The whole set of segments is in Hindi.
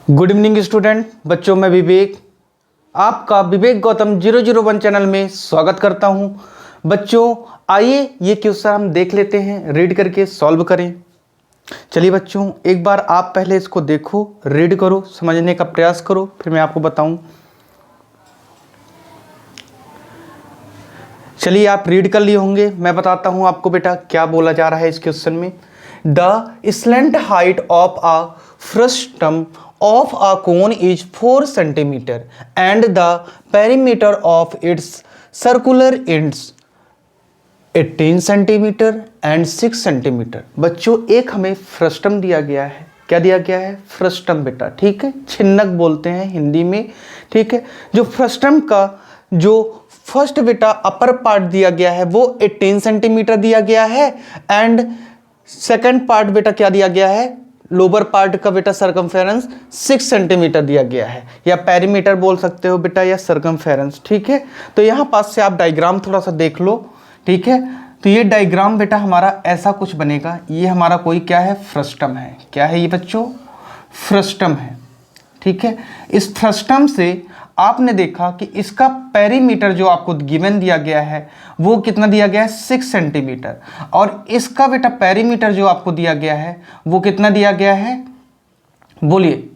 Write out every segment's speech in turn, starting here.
गुड इवनिंग स्टूडेंट बच्चों, मैं विवेक आपका विवेक गौतम 001 चैनल में स्वागत करता हूं। बच्चों आइए ये क्वेश्चन हम देख लेते हैं, रीड करके सॉल्व करें। चलिए बच्चों, एक बार आप पहले इसको देखो, रीड करो, समझने का प्रयास करो, फिर मैं आपको बताऊं। चलिए आप रीड कर लिए होंगे, मैं बताता हूं आपको बेटा क्या बोला जा रहा है इस क्वेश्चन में। The slant height of a frustum of a cone is 4 centimeter and the perimeter of its circular ends 18 centimeter and 6 centimeter। बच्चों एक हमें फ्रस्टम दिया गया है। क्या दिया गया है? फ्रस्टम बेटा, ठीक है, छिन्नक बोलते हैं हिंदी में, ठीक है। जो फ्रस्टम का जो फर्स्ट बेटा अपर पार्ट दिया गया है वो 18 सेंटीमीटर दिया गया है एंड सेकंड पार्ट बेटा क्या दिया गया है? लोअर पार्ट का बेटा सरकमफेरेंस 6 सेंटीमीटर दिया गया है, या पेरीमीटर बोल सकते हो बेटा, या सरकमफेरेंस, ठीक है। तो यहां पास से आप डायग्राम थोड़ा सा देख लो, ठीक है। तो ये डायग्राम बेटा हमारा ऐसा कुछ बनेगा। ये हमारा कोई क्या है? फ्रस्टम है। क्या है ये बच्चों? फ्रस्टम है, ठीक है। इस फ्रस्टम से आपने देखा कि इसका पेरीमीटर जो आपको गिवन दिया गया है वो कितना दिया गया है? 6 सेंटीमीटर। और इसका बेटा पेरीमीटर जो आपको दिया गया है वो कितना दिया गया है? बोलिए,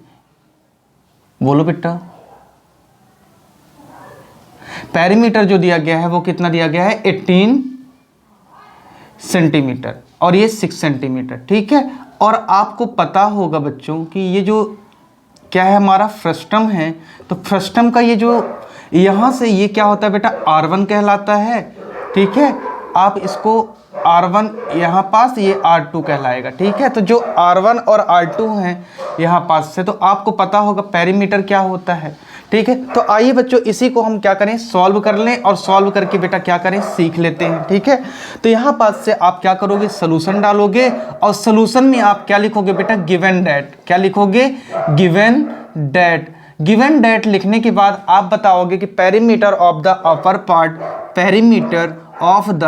बोलो बेटा। पेरीमीटर जो दिया गया है वो कितना दिया गया है? 18 सेंटीमीटर और ये 6 सेंटीमीटर, ठीक है। और आपको पता होगा बच्चों कि ये जो क्या है हमारा फ्रस्टम है, तो फ्रस्टम का ये जो यहाँ से ये क्या होता है बेटा? R1 कहलाता है, ठीक है। आप इसको R1 यहाँ पास, ये R2 कहलाएगा, ठीक है। तो जो R1 और R2 हैं यहाँ पास से, तो आपको पता होगा पेरीमीटर क्या होता है, ठीक है। तो आइए बच्चों इसी को हम क्या करें? सॉल्व कर लें, और सॉल्व करके बेटा क्या करें? सीख लेते हैं, ठीक है। तो यहाँ पास से आप क्या करोगे? सोल्यूशन डालोगे, और सोल्यूशन में आप क्या लिखोगे बेटा? Given date. क्या लिखोगे? Given date. गिवन डेट लिखने के बाद आप बताओगे कि perimeter of the upper part, perimeter of the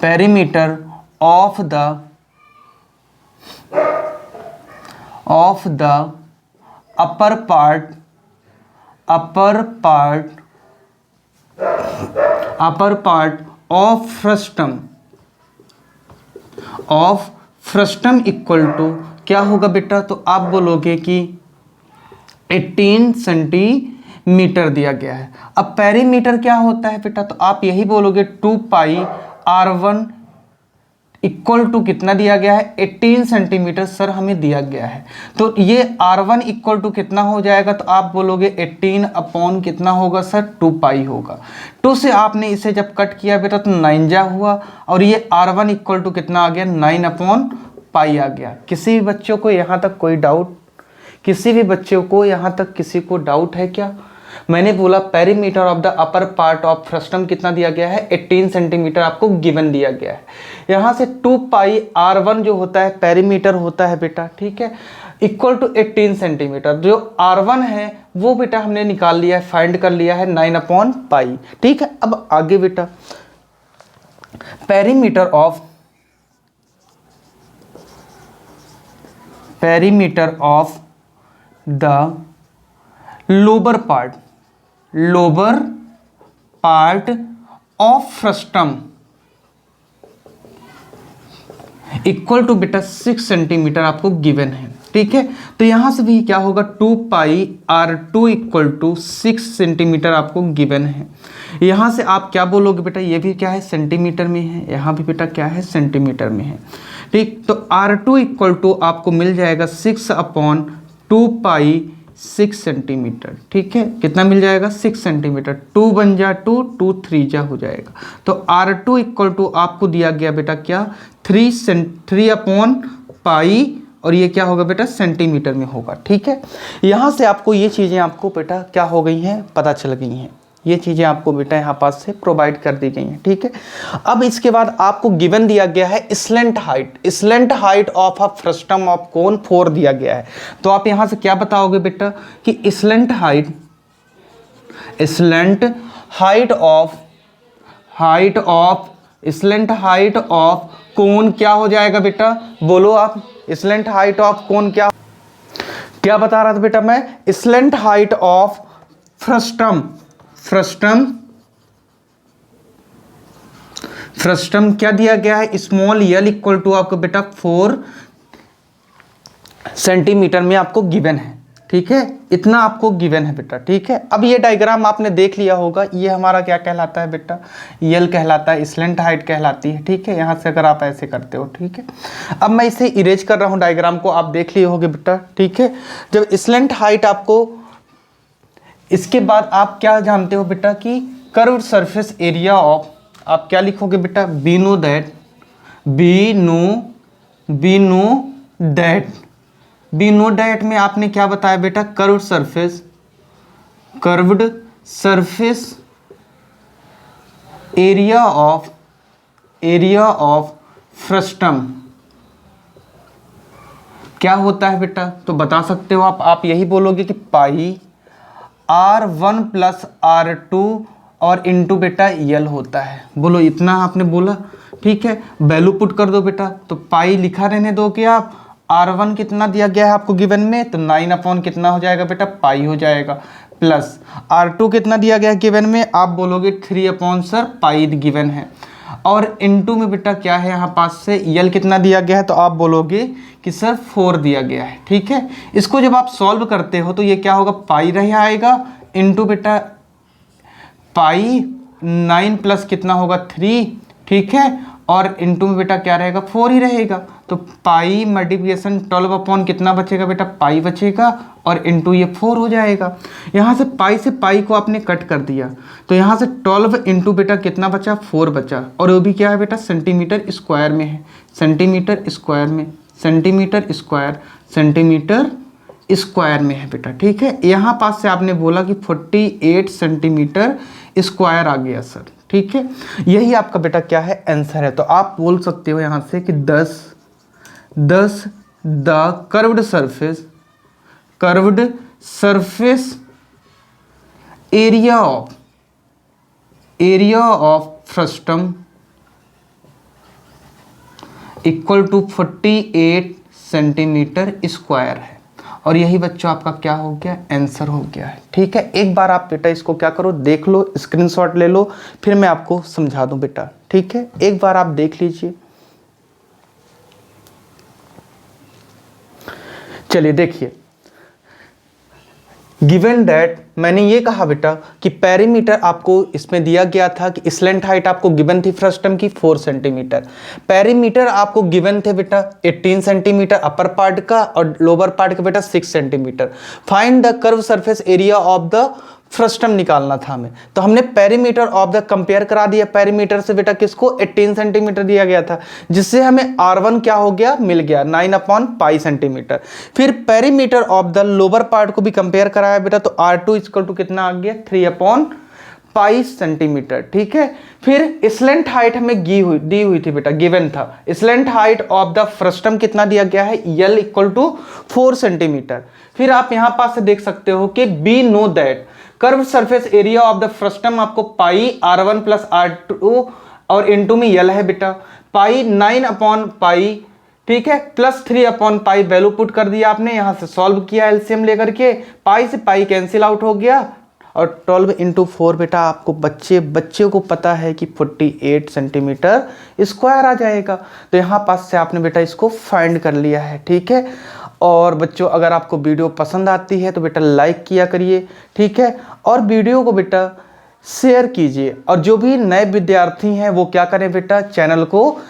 perimeter of the upper part of frustum equal to क्या होगा बेटा? तो आप बोलोगे कि 18 सेंटीमीटर दिया गया है। अब पेरीमीटर क्या होता है बेटा? तो आप यही बोलोगे 2 पाई R1 इक्वल टू कितना दिया गया है? 18 सेंटीमीटर सर हमें दिया गया है। तो ये R1 इक्वल टू कितना हो जाएगा? तो आप बोलोगे 18 अपॉन कितना होगा सर? 2 पाई होगा। 2 से आपने इसे जब कट किया बेटा तो 9 जा हुआ, और ये R1 इक्वल टू कितना आ गया? 9 अपॉन पाई आ गया। किसी भी बच्चों को यहाँ तक कोई डाउट? किसी भी बच्चों को यहाँ तक किसी को डाउट है क्या? मैंने बोला perimeter of the upper part of frustum कितना दिया गया है? 18 सेंटीमीटर आपको गिवन दिया गया है। यहाँ से 2 पाई R1 जो होता है पेरीमीटर होता है बेटा, ठीक है, इक्वल टू 18 सेंटीमीटर। जो R1 है वो बेटा हमने निकाल लिया है, फाइंड कर लिया है 9 अपॉन पाई, ठीक है। अब आगे बेटा perimeter of the lower part of frustum equal to बेटा 6 सेंटीमीटर आपको गिवन है, ठीक है। तो यहां से भी क्या होगा? 2 पाई R2 इक्वल टू 6 सेंटीमीटर आपको गिवन है। यहां से आप क्या बोलोगे बेटा? ये भी क्या है? सेंटीमीटर में है। यहां भी बेटा क्या है? सेंटीमीटर में है, ठीक। तो R2 इक्वल टू आपको मिल जाएगा 6 अपॉन 2 पाई 6 सेंटीमीटर, ठीक है। कितना मिल जाएगा? 6 सेंटीमीटर। 2 बन जा 2, 2 3 जा हो जाएगा। तो R2 इक्वल टू आपको दिया गया बेटा क्या? 3 अपॉन पाई, और ये क्या होगा बेटा? सेंटीमीटर में होगा, ठीक है। यहाँ से आपको ये चीज़ें आपको बेटा क्या हो गई हैं? पता चल गई हैं। ये चीज़ें आपको बेटा यहाँ पास से प्रोवाइड कर दी गई हैं, ठीक है। अब इसके बाद आपको गिवन दिया गया है slant height of a frustum of cone 4 दिया गया है। तो आप यहाँ से क्या बताओगे बेटा कि स्लेंट हाइट ऑफ कोन क्या हो जाएगा बेटा, बोलो आप। स्लेंट हाइट ऑफ कोन क्या बता रहा था बेटा मैं, स्लेंट हाइट ऑफ फ्रस्टम क्या दिया गया है, स्मॉल यल इक्वल टू आपको बेटा 4 सेंटीमीटर में आपको गिवन है। ठीक है, इतना आपको गिवन है बेटा। ठीक है, अब ये डायग्राम आपने देख लिया होगा, ये हमारा क्या कहलाता है बेटा, यल कहलाता है, स्लेंट हाइट कहलाती है। ठीक है, यहाँ से अगर आप ऐसे करते हो। ठीक है, अब मैं इसे इरेज कर रहा हूँ डायग्राम को, आप देख लिए होगे बेटा। ठीक है, जब स्लेंट हाइट आपको, इसके बाद आप क्या जानते हो बेटा कि कर्व्ड सरफेस एरिया ऑफ, आप क्या लिखोगे बेटा, बी नो दैट में आपने क्या बताया बेटा, curved surface area of frustum क्या होता है बेटा, तो बता सकते हो आप यही बोलोगे कि पाई R1 प्लस R2 और इंटू बेटा यल होता है। बोलो, इतना आपने बोला। ठीक है, वैल्यू पुट कर दो बेटा, तो पाई लिखा रहने दो कि आप R1 कितना दिया गया है आपको गिवन में, तो 9 अपॉन कितना हो जाएगा बेटा, पाई हो जाएगा, प्लस R2 कितना दिया गया है गिवन में, आप बोलोगे 3 अपॉन सर पाई गिवन है, और इनटू में बेटा क्या है यहाँ पास से यल कितना दिया गया है, तो आप बोलोगे कि सर 4 दिया गया है। ठीक है, इसको जब आप सॉल्व करते हो तो ये क्या होगा, पाई रह आएगा, इनटू बेटा पाई 9 प्लस कितना होगा 3। ठीक है, और इनटू में बेटा क्या रहेगा, 4 ही रहेगा, तो पाई मल्टीप्लिकेशन 12 अपॉन कितना बचेगा बेटा, पाई बचेगा, और इनटू ये 4 हो जाएगा। यहाँ से पाई को आपने कट कर दिया, तो यहाँ से 12 इंटू बेटा कितना बचा, 4 बचा, और वो भी क्या है बेटा, सेंटीमीटर स्क्वायर में है, सेंटीमीटर स्क्वायर में है बेटा। ठीक है, यहाँ पास से आपने बोला कि 48 सेंटीमीटर स्क्वायर आ गया सर। ठीक है, यही आपका बेटा क्या है, आंसर है। तो आप बोल सकते हो यहाँ से कि 10 the curved surface area of frustum equal to 48 centimetre square है, और यही बच्चों आपका क्या हो गया, आंसर हो गया है। ठीक है, एक बार आप बेटा इसको क्या करो, देख लो, स्क्रीनशॉट ले लो, फिर मैं आपको समझा दूं बेटा। ठीक है, एक बार आप देख लीजिए। चलिए देखिए, गिवन दैट, मैंने ये कहा बेटा कि पेरीमीटर आपको इसमें दिया गया था कि स्लेंट हाइट आपको गिवन थी फ्रस्टम की 4 सेंटीमीटर, पेरीमीटर आपको गिवन थे बेटा 18 सेंटीमीटर अपर पार्ट का और लोअर पार्ट का बेटा 6 centimetre. Find the curve surface area of the frustum निकालना था हमें, तो हमने पेरीमीटर ऑफ द कंपेयर करा दिया पेरीमीटर से बेटा किसको, 18 सेंटीमीटर दिया गया था, जिससे हमें R1 क्या हो गया, मिल गया 9 अपॉन पाई सेंटीमीटर। फिर perimeter of the lower part को भी कंपेयर कराया बेटा, तो R2 इक्वल टू कितना आ गया, 3 अपॉन पाई सेंटीमीटर। ठीक है, फिर स्लेंट हाइट हमें दी हुई थी बेटा, गिवन था, slant height of the frustum कितना दिया गया है, यल इक्वल टू 4 सेंटीमीटर। फिर आप यहां पास से देख सकते हो कि be know that curve surface area of the frustum आपको पाई R1 प्लस R2 और इनटू में यल है बेटा, पाई 9 अपॉन पाई, ठीक है, plus 3 upon pi, value put कर दिया आपने, यहां से सॉल्व किया एलसीएम लेकर के, पाई से पाई कैंसिल आउट हो गया, और 12 इंटू 4 बेटा आपको बच्चे को पता है कि 48 सेंटीमीटर स्क्वायर आ जाएगा। तो यहाँ पास से आपने बेटा इसको फाइंड कर लिया है। ठीक है, और बच्चों अगर आपको वीडियो पसंद आती है तो बेटा लाइक किया करिए। ठीक है, और वीडियो को बेटा शेयर कीजिए, और जो भी नए विद्यार्थी हैं वो क्या करें बेटा, चैनल को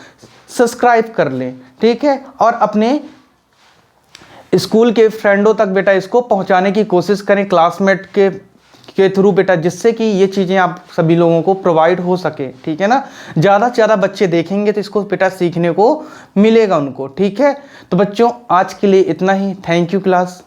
सब्सक्राइब कर लें। ठीक है, और अपने स्कूल के फ्रेंडों तक बेटा इसको पहुंचाने की कोशिश करें, क्लासमेट के थ्रू बेटा, जिससे कि ये चीज़ें आप सभी लोगों को प्रोवाइड हो सके। ठीक है ना, ज़्यादा से ज़्यादा बच्चे देखेंगे तो इसको बेटा सीखने को मिलेगा उनको। ठीक है, तो बच्चों आज के लिए इतना ही। Thank you class.